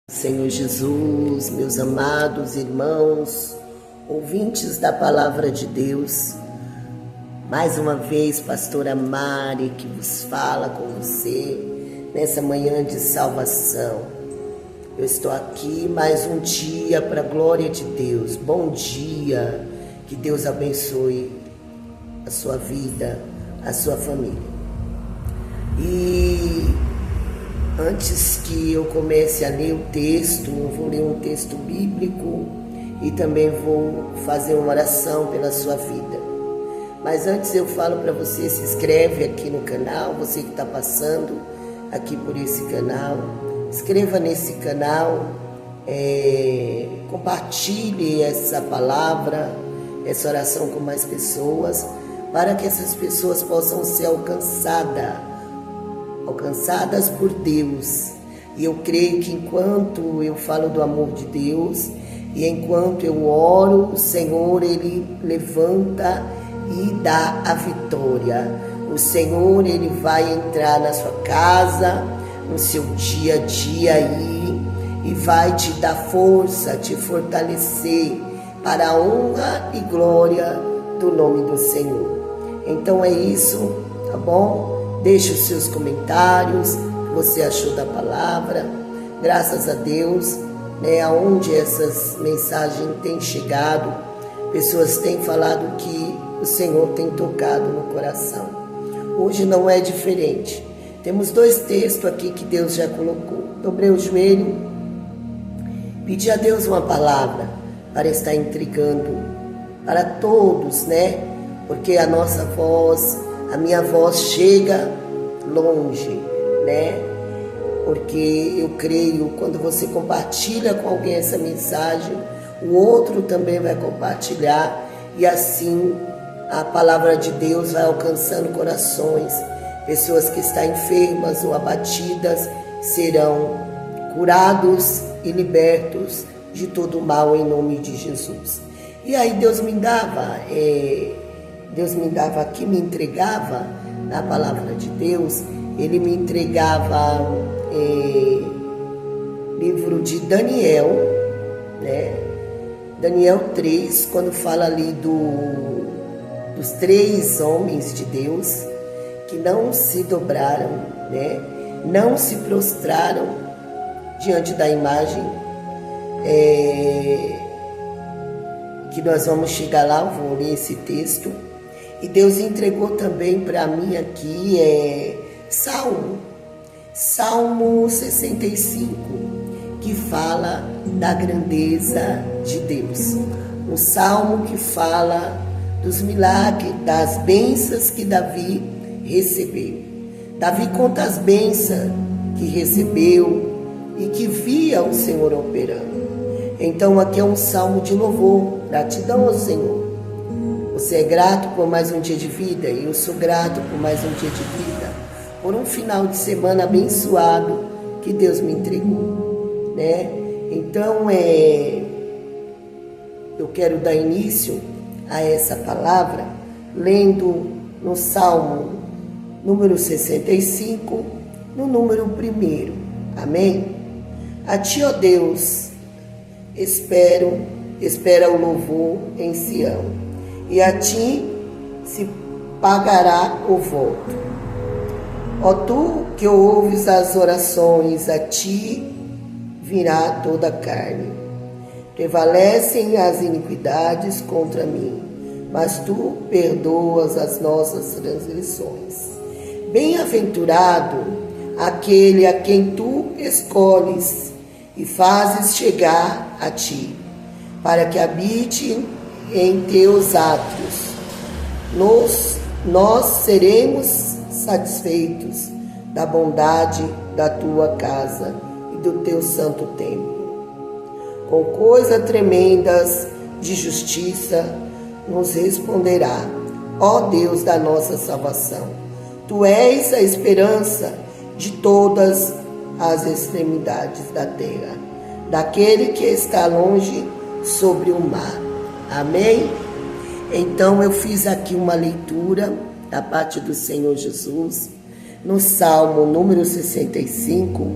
Senhor Jesus, meus amados irmãos, ouvintes da Palavra de Deus, mais uma vez, pastora Mari, que vos fala com você nessa manhã de salvação. Eu estou aqui mais um dia para a glória de Deus. Bom dia, que Deus abençoe a sua vida, a sua família. E antes que eu comece a ler o texto, eu vou ler um texto bíblico e também vou fazer uma oração pela sua vida. Mas antes eu falo para você, se inscreve aqui no canal, você que está passando aqui por esse canal, inscreva nesse canal, compartilhe essa palavra, essa oração com mais pessoas, para que essas pessoas possam ser alcançadas por Deus. E eu creio que enquanto eu falo do amor de Deus e enquanto eu oro, o Senhor, Ele levanta e dá a vitória. O Senhor, Ele vai entrar na sua casa, no seu dia a dia aí, e vai te dar força, te fortalecer para a honra e glória do nome do Senhor. Então é isso, tá bom? Deixe os seus comentários, o que você achou da palavra. Graças a Deus, aonde essas mensagens têm chegado, pessoas têm falado que o Senhor tem tocado no coração. Hoje não é diferente. Temos dois textos aqui que Deus já colocou. Dobrei o joelho, pedi a Deus uma palavra para estar entregando para todos, Porque a nossa voz, a minha voz chega longe, Porque eu creio, quando você compartilha com alguém essa mensagem, o outro também vai compartilhar, e assim a palavra de Deus vai alcançando corações. Pessoas que estão enfermas ou abatidas serão curados e libertos de todo o mal em nome de Jesus. E aí Deus me dava aqui, me entregava na palavra de Deus, Ele me entregava livro de Daniel, Daniel 3, quando fala ali dos 3 homens de Deus que não se dobraram, não se prostraram diante da imagem, que nós vamos chegar lá, eu vou ler esse texto. E Deus entregou também para mim aqui Salmo 65, que fala da grandeza de Deus. Um salmo que fala dos milagres, das bênçãos que Davi recebeu. Davi conta as bênçãos que recebeu e que via o Senhor operando. Então aqui é um salmo de louvor, gratidão ao Senhor. Você é grato por mais um dia de vida? E eu sou grato por mais um dia de vida, por um final de semana abençoado que Deus me entregou, Então, eu quero dar início a essa palavra, lendo no Salmo número 65, no número 1. Amém? A Ti, ó Deus, espera o louvor em Sião, e a Ti se pagará o voto. Ó Tu que ouves as orações, a Ti virá toda a carne. Prevalecem as iniquidades contra mim, mas Tu perdoas as nossas transgressões. Bem-aventurado aquele a quem Tu escolhes e fazes chegar a Ti, para que habite em Teus átrios. Nós seremos satisfeitos da bondade da Tua casa e do Teu santo templo. Com coisas tremendas de justiça nos responderá, ó Deus da nossa salvação. Tu és a esperança de todas as extremidades da terra, daquele que está longe sobre o mar. Amém? Então eu fiz aqui uma leitura da parte do Senhor Jesus, no Salmo número 65,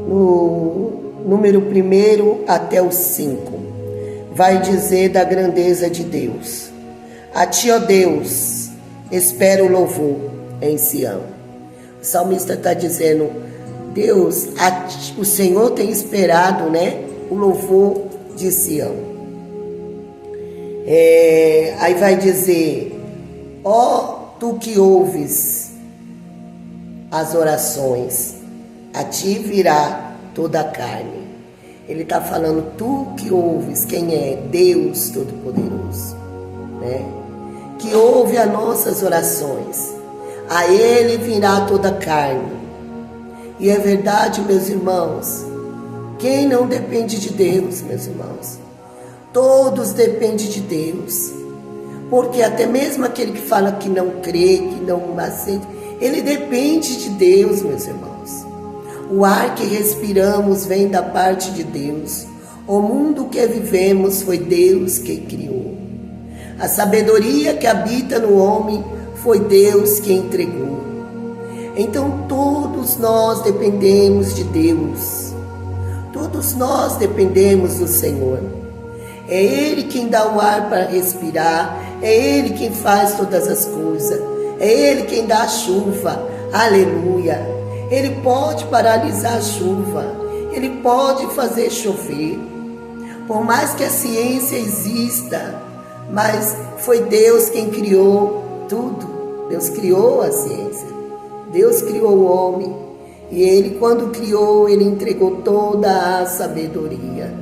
no número 1 até o 5, vai dizer da grandeza de Deus. A ti, ó Deus, espero o louvor em Sião. O salmista está dizendo, Deus, o Senhor tem esperado, o louvor de Sião. Aí vai dizer, ó tu que ouves as orações, a ti virá toda a carne. Ele está falando, tu que ouves, quem é? Deus Todo-Poderoso, que ouve as nossas orações, a Ele virá toda a carne. E é verdade, meus irmãos, quem não depende de Deus, meus irmãos? Todos dependem de Deus, porque até mesmo aquele que fala que não crê, que não aceita, ele depende de Deus, meus irmãos. O ar que respiramos vem da parte de Deus. O mundo que vivemos foi Deus que criou. A sabedoria que habita no homem foi Deus que entregou. Então todos nós dependemos de Deus. Todos nós dependemos do Senhor. É Ele quem dá o ar para respirar. É Ele quem faz todas as coisas. É Ele quem dá a chuva. Aleluia. Ele pode paralisar a chuva. Ele pode fazer chover. Por mais que a ciência exista, mas foi Deus quem criou tudo. Deus criou a ciência. Deus criou o homem. E Ele, quando criou, Ele entregou toda a sabedoria.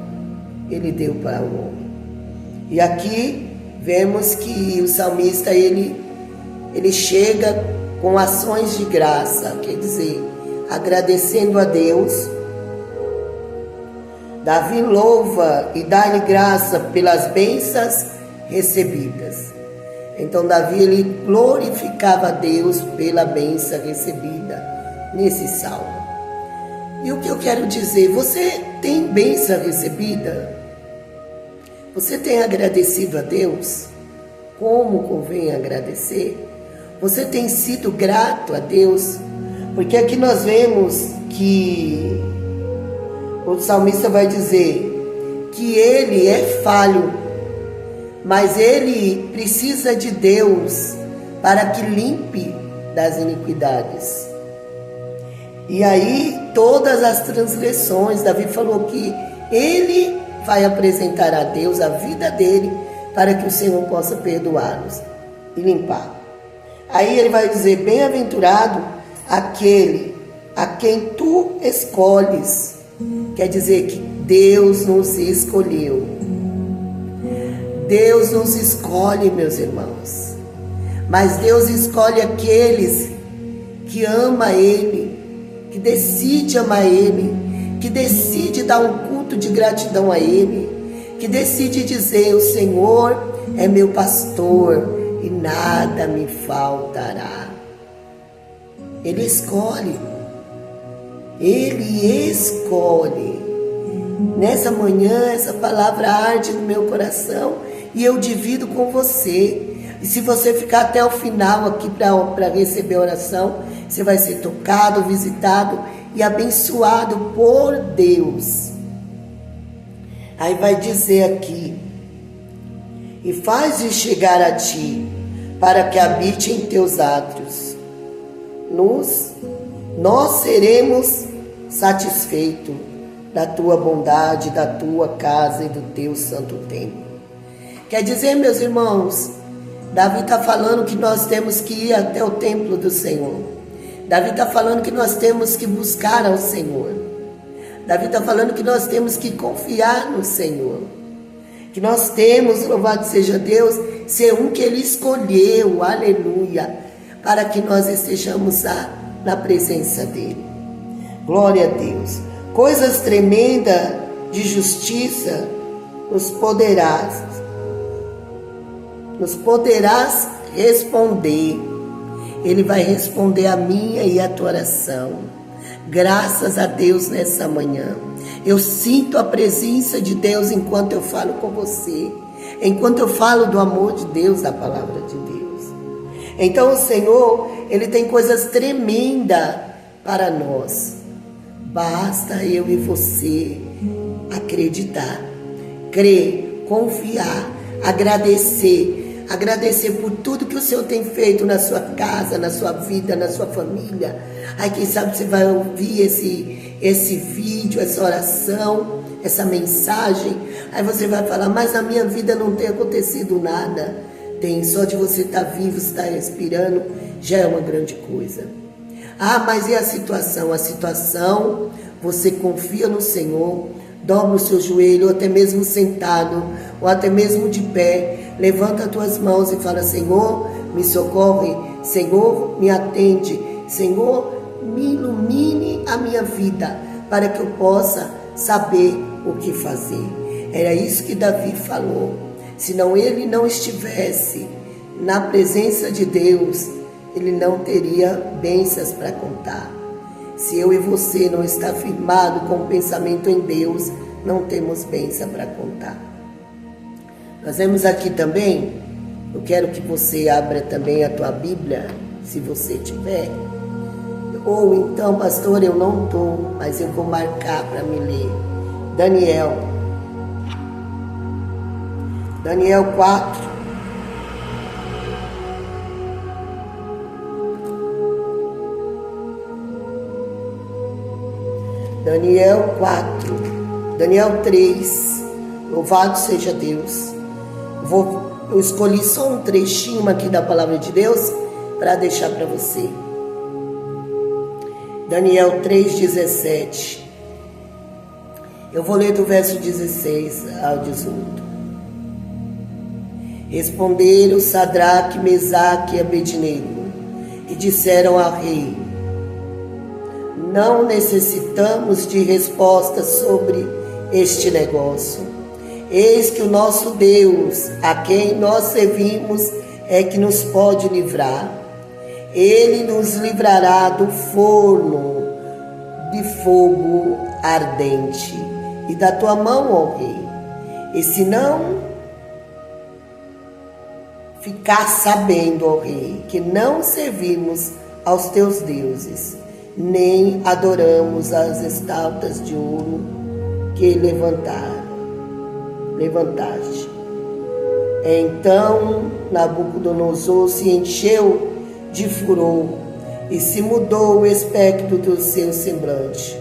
Ele deu para o homem. E aqui vemos que o salmista, ele chega com ações de graça, quer dizer, agradecendo a Deus. Davi louva e dá-lhe graça pelas bênçãos recebidas. Então Davi, ele glorificava a Deus pela bênção recebida nesse salmo. E o que eu quero dizer, você tem bênção recebida? Você tem agradecido a Deus? Como convém agradecer? Você tem sido grato a Deus? Porque aqui nós vemos que o salmista vai dizer que ele é falho, mas ele precisa de Deus para que limpe das iniquidades. E aí todas as transgressões, Davi falou que ele vai apresentar a Deus a vida dele para que o Senhor possa perdoá-los e limpar. Aí ele vai dizer, bem-aventurado aquele a quem tu escolhes. Quer dizer que Deus nos escolheu. Deus nos escolhe, meus irmãos. Mas Deus escolhe aqueles que amam Ele, que decide amar Ele, que decide dar um culto de gratidão a Ele, que decide dizer, o Senhor é meu pastor e nada me faltará. Ele escolhe. Ele escolhe. Nessa manhã, essa palavra arde no meu coração e eu divido com você. E se você ficar até o final aqui para receber a oração, você vai ser tocado, visitado e abençoado por Deus. Aí vai dizer aqui, e faz-o chegar a ti, para que habite em teus átrios. Nós seremos satisfeitos da tua bondade, da tua casa e do teu santo templo. Quer dizer, meus irmãos, Davi está falando que nós temos que ir até o templo do Senhor. Davi está falando que nós temos que buscar ao Senhor. Davi está falando que nós temos que confiar no Senhor. Que nós temos, louvado seja Deus, ser um que Ele escolheu, aleluia, para que nós estejamos na presença dEle. Glória a Deus. Coisas tremendas de justiça nos poderás responder. Ele vai responder a minha e a tua oração. Graças a Deus nessa manhã. Eu sinto a presença de Deus enquanto eu falo com você. Enquanto eu falo do amor de Deus, da palavra de Deus. Então o Senhor, Ele tem coisas tremendas para nós. Basta eu e você acreditar, crer, confiar, agradecer por tudo que o Senhor tem feito na sua casa, na sua vida, na sua família. Aí quem sabe você vai ouvir esse vídeo, essa oração, essa mensagem, aí você vai falar, mas na minha vida não tem acontecido nada. Tem, só de você estar vivo, estar respirando, já é uma grande coisa. Ah, mas e a situação? A situação, você confia no Senhor, dobra o seu joelho, ou até mesmo sentado, ou até mesmo de pé, levanta as tuas mãos e fala, Senhor, me socorre, Senhor, me atende, Senhor, me ilumine a minha vida, para que eu possa saber o que fazer. Era isso que Davi falou. Senão ele não estivesse na presença de Deus, ele não teria bênçãos para contar. Se eu e você não está firmado com o pensamento em Deus, não temos bênção para contar. Nós vemos aqui também, eu quero que você abra também a tua Bíblia, se você tiver. Ou então, pastor, eu não estou, mas eu vou marcar para me ler. Daniel 4. Daniel 4. Daniel 3. Louvado seja Deus. Eu escolhi só um trechinho aqui da palavra de Deus para deixar para você. Daniel 3:17. Eu vou ler do verso 16 ao 18. Responderam Sadraque, Mesaque e Abednego e disseram ao rei, não necessitamos de respostas sobre este negócio. Eis que o nosso Deus, a quem nós servimos, é que nos pode livrar. Ele nos livrará do forno de fogo ardente e da tua mão, ó rei. E se não ficar sabendo, ó rei, que não servimos aos teus deuses, nem adoramos as estátuas de ouro que levantaste. Então Nabucodonosor se encheu de furor e se mudou o aspecto do seu semblante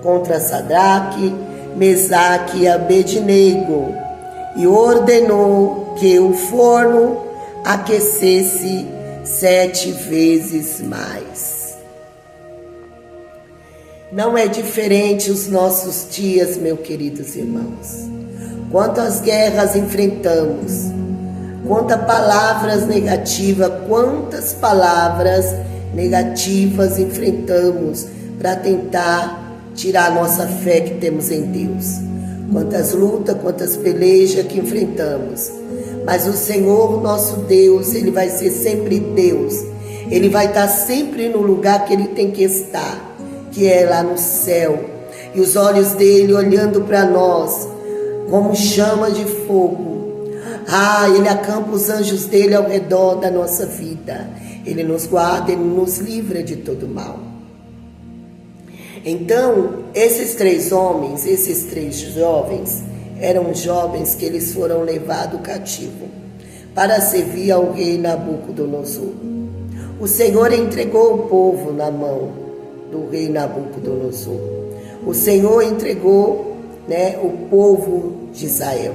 contra Sadraque, Mesaque e Abednego e ordenou que o forno aquecesse 7 vezes mais. Não é diferente os nossos dias, meus queridos irmãos. Quantas guerras enfrentamos, quantas palavras negativas enfrentamos para tentar tirar a nossa fé que temos em Deus. Quantas lutas, quantas pelejas que enfrentamos. Mas o Senhor, nosso Deus, Ele vai ser sempre Deus. Ele vai estar sempre no lugar que Ele tem que estar, que é lá no céu. E os olhos dele olhando para nós, como chama de fogo. Ele acampa os anjos dele ao redor da nossa vida. Ele nos guarda, Ele nos livra de todo mal. Então, esses 3 homens, esses 3 jovens, eram jovens que eles foram levados cativo para servir ao rei Nabucodonosor. O Senhor entregou o povo na mão do rei Nabucodonosor. O Senhor entregou, o povo de Israel.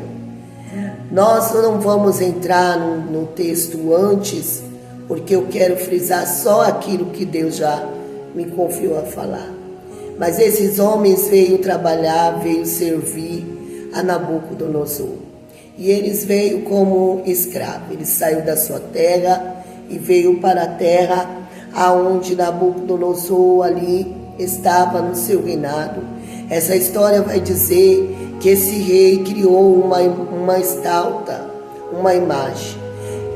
Nós não vamos entrar no texto antes, porque eu quero frisar só aquilo que Deus já me confiou a falar. Mas esses homens veio trabalhar, veio servir a Nabucodonosor. E eles veio como escravo. Ele saiu da sua terra e veio para a terra aonde Nabucodonosor ali estava no seu reinado. Essa história vai dizer que esse rei criou uma estátua, uma imagem.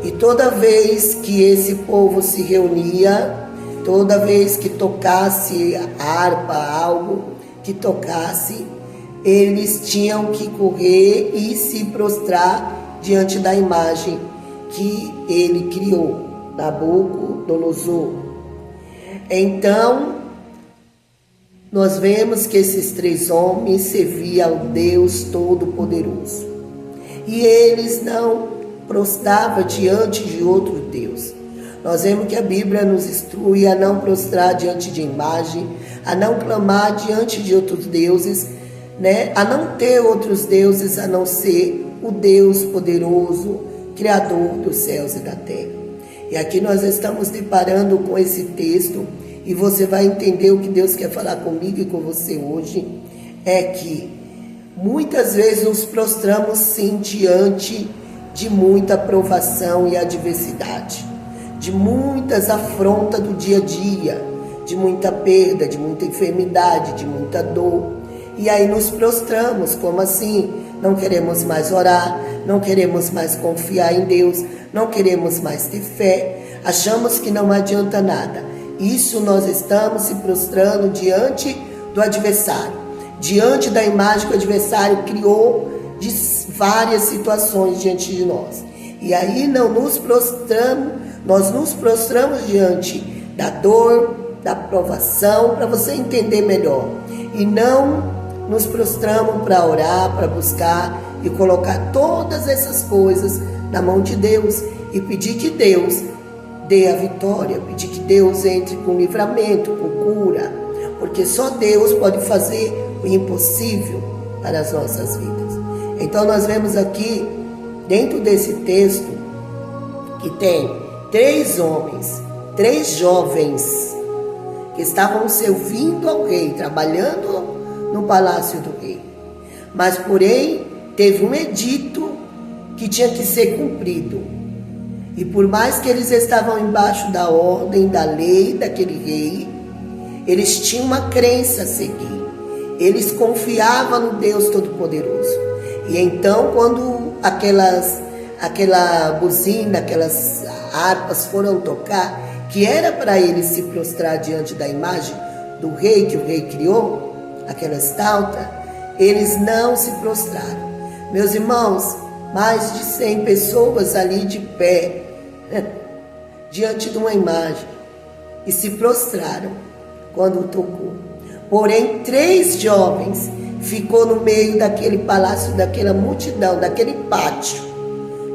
E toda vez que esse povo se reunia, toda vez que tocasse a harpa, algo que tocasse, eles tinham que correr e se prostrar diante da imagem que ele criou, Nabucodonosor. Então, nós vemos que esses 3 homens serviam ao Deus Todo-Poderoso. E eles não prostravam diante de outro Deus. Nós vemos que a Bíblia nos instrui a não prostrar diante de imagem, a não clamar diante de outros deuses, né? A não ter outros deuses a não ser o Deus poderoso, Criador dos céus e da terra. E aqui nós estamos deparando com esse texto, e você vai entender o que Deus quer falar comigo e com você hoje, é que muitas vezes nos prostramos sim diante de muita provação e adversidade, de muitas afrontas do dia a dia, de muita perda, de muita enfermidade, de muita dor. E aí nos prostramos, como assim? Não queremos mais orar, não queremos mais confiar em Deus, não queremos mais ter fé, achamos que não adianta nada. Isso nós estamos se prostrando diante do adversário, diante da imagem que o adversário criou de várias situações diante de nós. E aí não nos prostramos, nós nos prostramos diante da dor, da provação, para você entender melhor. E não nos prostramos para orar, para buscar e colocar todas essas coisas na mão de Deus e pedir que Deus dê a vitória, pedir que Deus entre com livramento, com cura, porque só Deus pode fazer o impossível para as nossas vidas. Então nós vemos aqui, dentro desse texto, que tem 3 homens, 3 jovens, que estavam servindo ao rei, trabalhando no palácio do rei. Mas, porém, teve um edito que tinha que ser cumprido. E por mais que eles estavam embaixo da ordem, da lei daquele rei, eles tinham uma crença a seguir. Eles confiavam no Deus Todo-Poderoso. E então, quando aquela buzina, aquelas harpas foram tocar, que era para eles se prostrar diante da imagem do rei que o rei criou, aquela estátua, eles não se prostraram. Meus irmãos, mais de 100 pessoas ali de pé, diante de uma imagem, e se prostraram quando tocou. Porém, 3 jovens ficou no meio daquele palácio, daquela multidão, daquele pátio.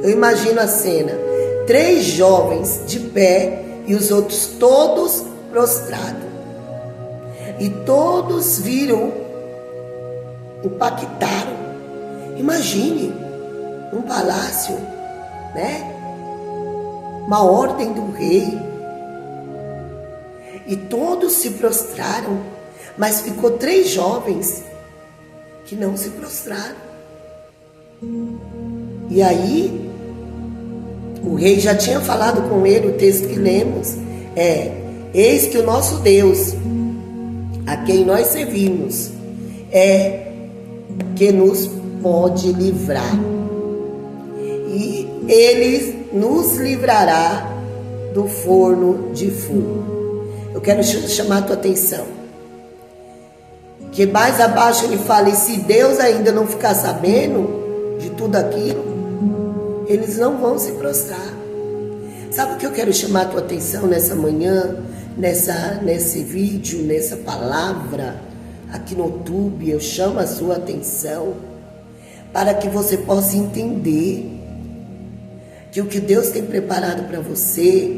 Eu imagino a cena, 3 jovens de pé e os outros todos prostrados. E todos viram, impactaram. Imagine, um palácio, né? Uma ordem do rei. E todos se prostraram, mas ficou 3 jovens que não se prostraram. E aí, o rei já tinha falado com ele, o texto que lemos, eis que o nosso Deus, a quem nós servimos, é que nos pode livrar. E Ele nos livrará do forno de fogo. Eu quero chamar a tua atenção. Que mais abaixo ele fala, e se Deus ainda não ficar sabendo de tudo aquilo, eles não vão se prostrar. Sabe o que eu quero chamar a tua atenção nessa manhã? Nesse vídeo, nessa palavra, aqui no YouTube, eu chamo a sua atenção para que você possa entender que o que Deus tem preparado para você,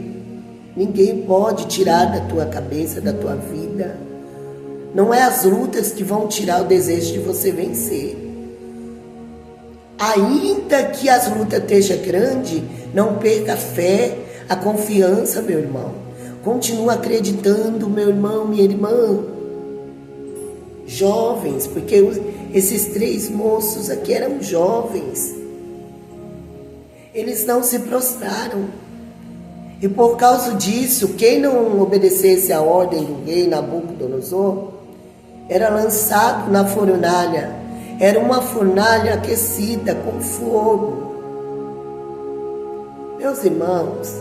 ninguém pode tirar da tua cabeça, da tua vida. Não é as lutas que vão tirar o desejo de você vencer. Ainda que as lutas estejam grandes, não perca a fé, a confiança, meu irmão. Continua acreditando, meu irmão, minha irmã. Jovens, porque esses 3 moços aqui eram jovens. Eles não se prostraram. E por causa disso, quem não obedecesse à ordem do rei Nabucodonosor, era lançado na fornalha. Era uma fornalha aquecida com fogo. Meus irmãos,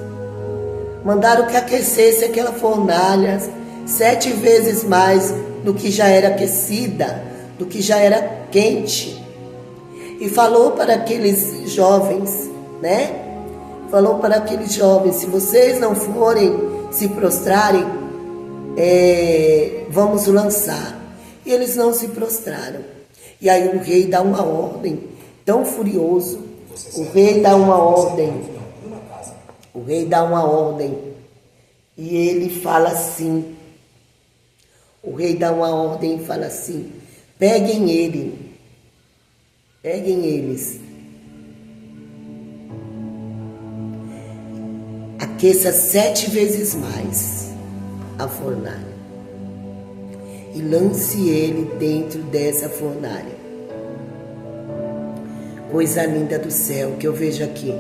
mandaram que aquecesse aquela fornalha 7 vezes mais do que já era aquecida, do que já era quente. E falou para aqueles jovens, né? Falou para aqueles jovens, se vocês não forem se prostrarem, vamos lançar. E eles não se prostraram. E aí o rei dá uma ordem, tão furioso, o rei dá uma ordem, e ele fala assim, o rei dá uma ordem e fala assim, peguem eles, aqueça 7 vezes mais a fornalha e lance ele dentro dessa fornalha. Coisa linda do céu que eu vejo aqui.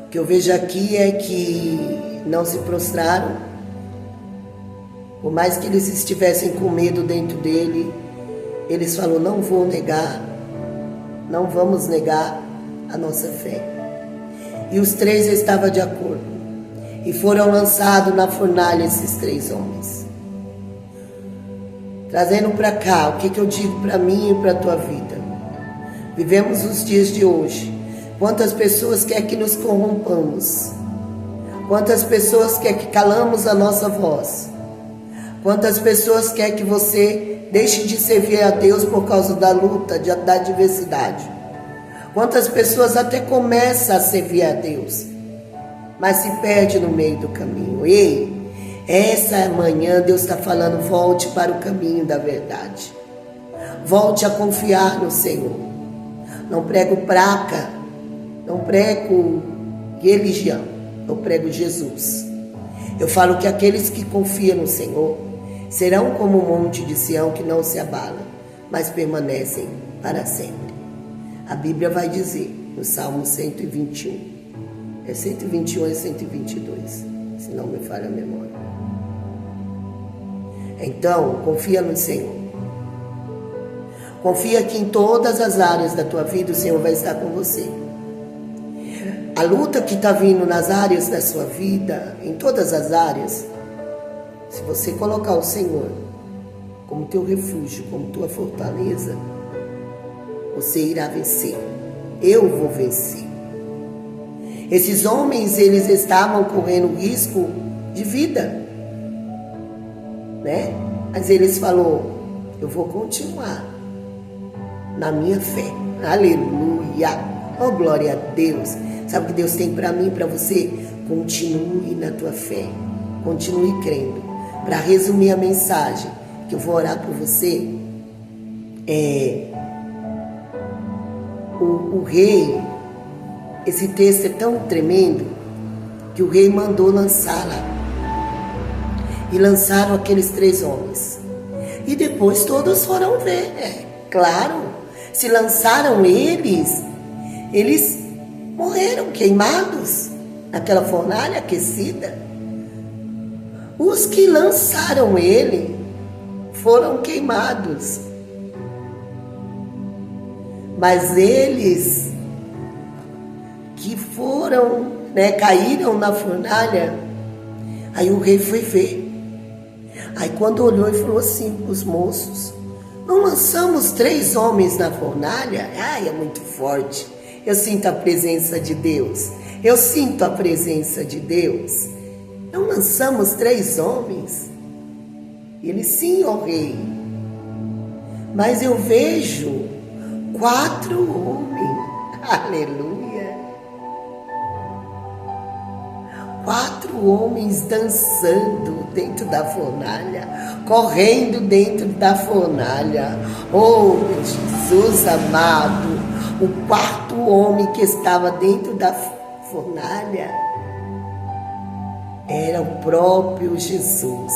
O que eu vejo aqui é que não se prostraram, por mais que eles estivessem com medo dentro dele, eles falaram, não vou negar, não vamos negar a nossa fé. E os 3 estavam de acordo. E foram lançados na fornalha esses 3 homens. Trazendo para cá, o que eu digo para mim e para a tua vida? Vivemos os dias de hoje. Quantas pessoas querem que nos corrompamos? Quantas pessoas querem que calamos a nossa voz? Quantas pessoas querem que você deixe de servir a Deus por causa da luta, da adversidade? Quantas pessoas até começam a servir a Deus, mas se perde no meio do caminho? Ei, essa manhã Deus está falando, volte para o caminho da verdade. Volte a confiar no Senhor. Não prego placa, não prego religião, eu prego Jesus. Eu falo que aqueles que confiam no Senhor serão como o monte de Sião que não se abala, mas permanecem para sempre. A Bíblia vai dizer no Salmo 121, é 121 e 122, se não me falha a memória. Então, confia no Senhor. Confia que em todas as áreas da tua vida o Senhor vai estar com você. A luta que está vindo nas áreas da sua vida, em todas as áreas, se você colocar o Senhor como teu refúgio, como tua fortaleza, você irá vencer. Eu vou vencer. Esses homens, eles estavam correndo risco de vida, né? Mas eles falaram, eu vou continuar na minha fé. Aleluia. Oh, glória a Deus. Sabe o que Deus tem para mim e para você? Continue na tua fé. Continue crendo. Para resumir a mensagem que eu vou orar por você, o rei, esse texto é tão tremendo que o rei mandou lançá-la. E lançaram aqueles 3 homens. E depois todos foram ver. Claro, se lançaram eles morreram queimados naquela fornalha aquecida. Os que lançaram ele foram queimados. Mas eles que foram, caíram na fornalha, aí o rei foi ver. Aí quando olhou e falou assim para os moços, não lançamos 3 homens na fornalha? Ai, é muito forte. Eu sinto a presença de Deus. Eu sinto a presença de Deus. Não lançamos 3 homens? Ele, sim, ó rei. Mas eu vejo 4 homens. Aleluia. 4 homens dançando dentro da fornalha, correndo dentro da fornalha. Oh, Jesus amado, o 4º homem que estava dentro da fornalha era o próprio Jesus,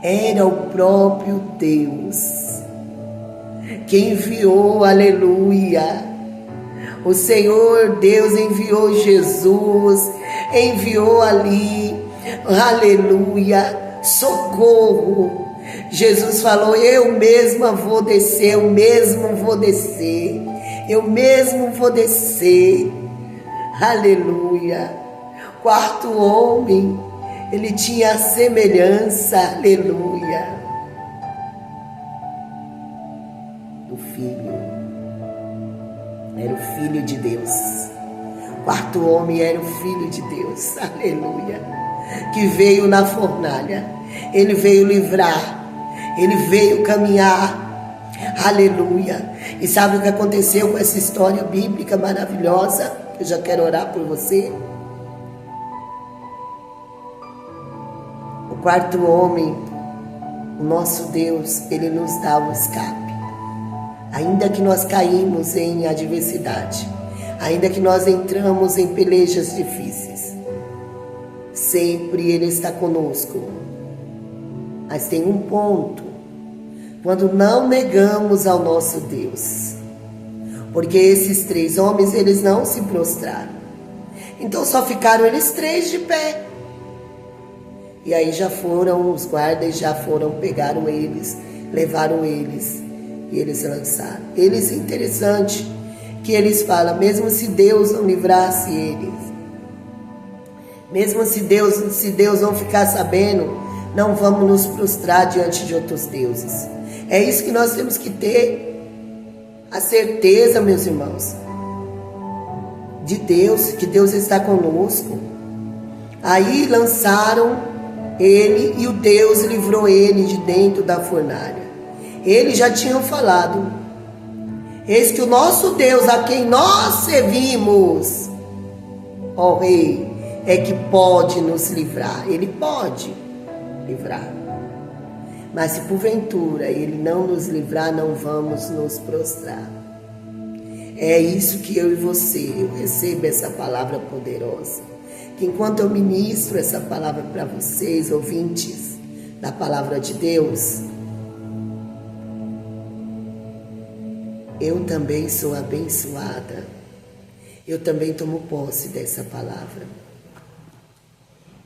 era o próprio Deus que enviou, aleluia. O Senhor Deus enviou Jesus, enviou ali, aleluia, socorro. Jesus falou, eu mesma vou descer, eu mesmo vou descer, eu mesmo vou descer, aleluia. 4º homem, ele tinha a semelhança, aleluia, do Filho. Era o Filho de Deus. 4º homem era o Filho de Deus. Aleluia. que veio na fornalha. Ele veio livrar, ele veio caminhar. Aleluia. E sabe o que aconteceu com essa história bíblica maravilhosa? Eu já quero orar por você. O quarto homem, o nosso Deus, ele nos dá o escape. Ainda que nós caímos em adversidade, ainda que nós entramos em pelejas difíceis, sempre ele está conosco. Mas tem um ponto, quando não negamos ao nosso Deus, porque esses 3 homens, eles não se prostraram, então só ficaram eles 3 de pé. E aí já foram os guardas, já foram, pegaram eles, levaram eles e eles lançaram. Eles, interessante que eles falam, mesmo se Deus não livrasse eles, mesmo se Deus não ficar sabendo, não vamos nos prostrar diante de outros deuses. É isso que nós temos que ter a certeza, meus irmãos, de Deus, que Deus está conosco. Aí lançaram ele e o Deus livrou ele de dentro da fornalha. Eles já tinham falado, eis que o nosso Deus, a quem nós servimos, ó Rei, é que pode nos livrar. Ele pode livrar. Mas se porventura ele não nos livrar, não vamos nos prostrar. É isso que eu e você, eu recebo essa palavra poderosa. Que enquanto eu ministro essa palavra para vocês, ouvintes da palavra de Deus, eu também sou abençoada. Eu também tomo posse dessa palavra.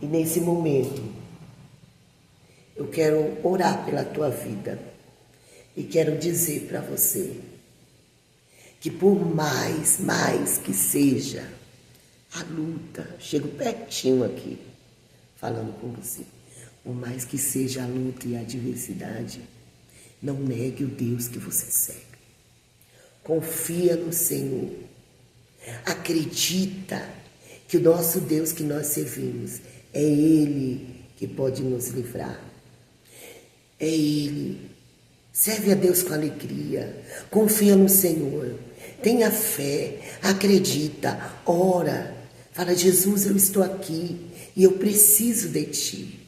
E nesse momento, eu quero orar pela tua vida. E quero dizer para você que por mais que seja a luta, chego pertinho aqui, falando com você, por mais que seja a luta e a adversidade, não negue o Deus que você segue. Confia no Senhor. Acredita que o nosso Deus que nós servimos, é Ele que pode nos livrar. É Ele. Serve a Deus com alegria. Confia no Senhor. Tenha fé. Acredita. Ora. Fala, Jesus, eu estou aqui e eu preciso de Ti.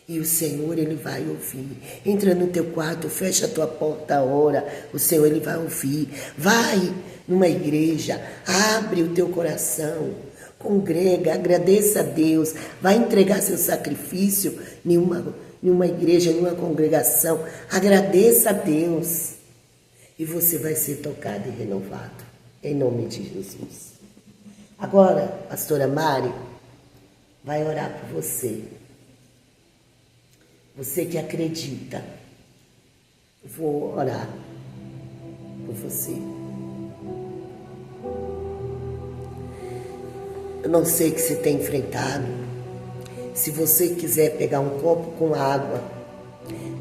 E o Senhor, Ele vai ouvir. Entra no teu quarto, fecha a tua porta, ora. O Senhor, Ele vai ouvir. Vai numa igreja, abre o teu coração, congrega, agradeça a Deus. Vai entregar seu sacrifício em uma igreja, em uma congregação. Agradeça a Deus. E você vai ser tocado e renovado. Em nome de Jesus. Agora, pastora Mari vai orar por você. Você que acredita, vou orar por você. Eu não sei o que você tem enfrentado. Se você quiser pegar um copo com água,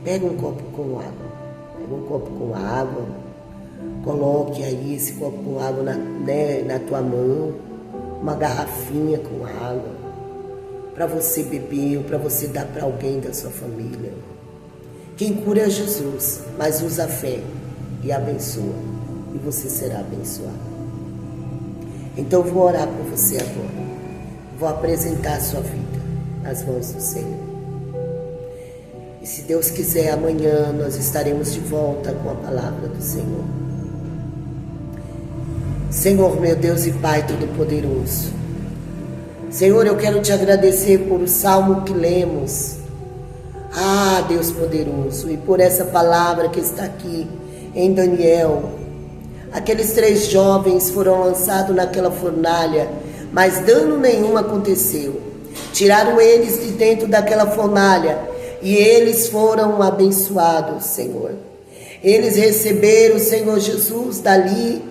pega um copo com água. Pega um copo com água, coloque aí esse copo com água na tua mão, uma garrafinha com água, para você beber ou para você dar para alguém da sua família. Quem cura é Jesus, mas usa a fé e abençoa, e você será abençoado. Então eu vou orar por você agora. Vou apresentar a sua vida nas mãos do Senhor. E se Deus quiser, amanhã nós estaremos de volta com a palavra do Senhor. Senhor, meu Deus e Pai Todo-Poderoso, Senhor, eu quero te agradecer por o salmo que lemos. Ah, Deus poderoso, e por essa palavra que está aqui em Daniel. Aqueles 3 jovens foram lançados naquela fornalha, mas dano nenhum aconteceu. Tiraram eles de dentro daquela fornalha e eles foram abençoados, Senhor. Eles receberam, Senhor Jesus, dali,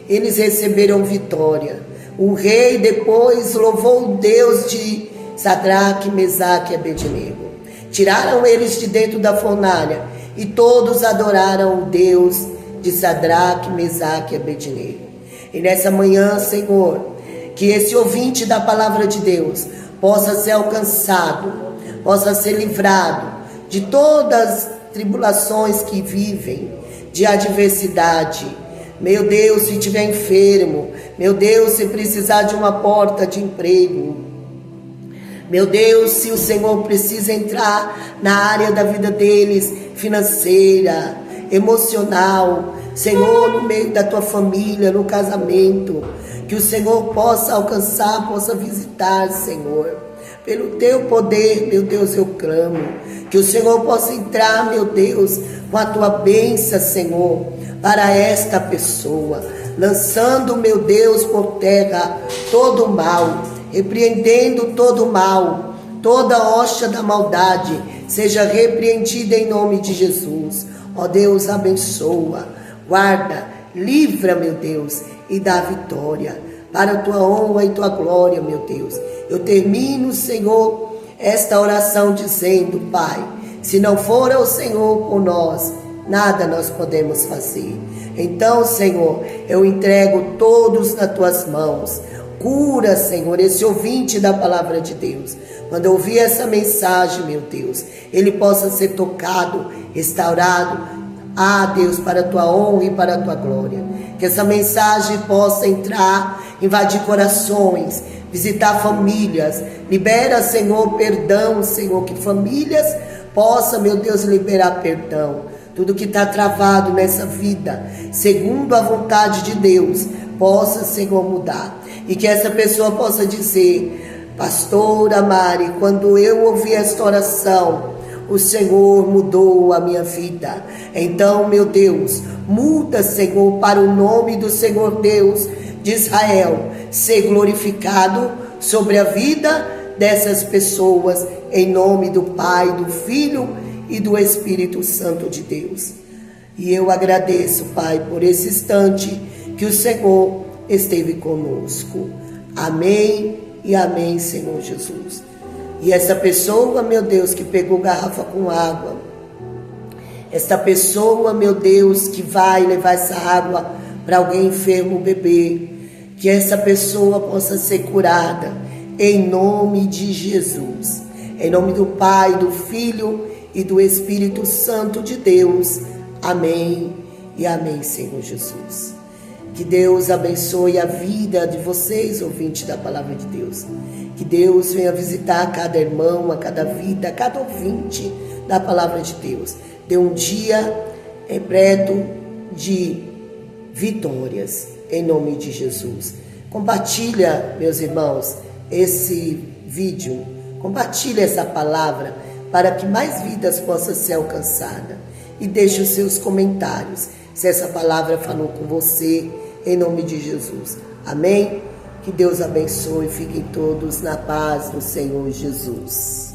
eles receberam vitória. O rei depois louvou o Deus de Sadraque, Mesaque e Abednego. Tiraram eles de dentro da fornalha e todos adoraram o Deus de Sadraque, Mesaque e Abednego. E nessa manhã, Senhor, que esse ouvinte da palavra de Deus possa ser alcançado, possa ser livrado de todas as tribulações que vivem, de adversidade. Meu Deus, se estiver enfermo, meu Deus, se precisar de uma porta de emprego, meu Deus, se o Senhor precisa entrar na área da vida deles, financeira, emocional, Senhor, no meio da tua família, no casamento, que o Senhor possa alcançar, possa visitar, Senhor. Pelo teu poder, meu Deus, eu clamo. Que o Senhor possa entrar, meu Deus, com a tua bênção, Senhor, para esta pessoa, lançando, meu Deus, por terra todo o mal, repreendendo todo o mal, toda hoxa da maldade, seja repreendida em nome de Jesus. Ó Deus, abençoa, guarda, livra, meu Deus, e dá vitória, para a tua honra e tua glória, meu Deus. Eu termino, Senhor, esta oração dizendo, Pai, se não for o Senhor por nós, nada nós podemos fazer. Então, Senhor, eu entrego todos nas tuas mãos. Cura, Senhor, esse ouvinte da palavra de Deus. Quando eu ouvir essa mensagem, meu Deus, ele possa ser tocado, restaurado. Ah, Deus, para a tua honra e para a tua glória. Que essa mensagem possa entrar, invadir corações, visitar famílias. Libera, Senhor, perdão, Senhor, que famílias possam, meu Deus, liberar perdão. Tudo que está travado nessa vida, segundo a vontade de Deus, possa, Senhor, mudar. E que essa pessoa possa dizer, pastora Mari, quando eu ouvi esta oração, o Senhor mudou a minha vida. Então, meu Deus, muda, Senhor, para o nome do Senhor Deus de Israel ser glorificado sobre a vida dessas pessoas, em nome do Pai, do Filho e do Espírito Santo de Deus. E eu agradeço, Pai, por esse instante que o Senhor esteve conosco. Amém e amém, Senhor Jesus. E essa pessoa, meu Deus, que pegou garrafa com água, esta pessoa, meu Deus, que vai levar essa água para alguém enfermo beber, que essa pessoa possa ser curada, em nome de Jesus. Em nome do Pai, do Filho e do Espírito Santo de Deus. Amém e amém, Senhor Jesus. Que Deus abençoe a vida de vocês, ouvintes da palavra de Deus. Que Deus venha visitar cada irmão, a cada vida, a cada ouvinte da palavra de Deus. Dê um dia repleto de vitórias, em nome de Jesus. Compartilha, meus irmãos, esse vídeo. Compartilha essa palavra para que mais vidas possam ser alcançadas. E deixe os seus comentários, se essa palavra falou com você, em nome de Jesus. Amém? Que Deus abençoe. Fiquem todos na paz do Senhor Jesus.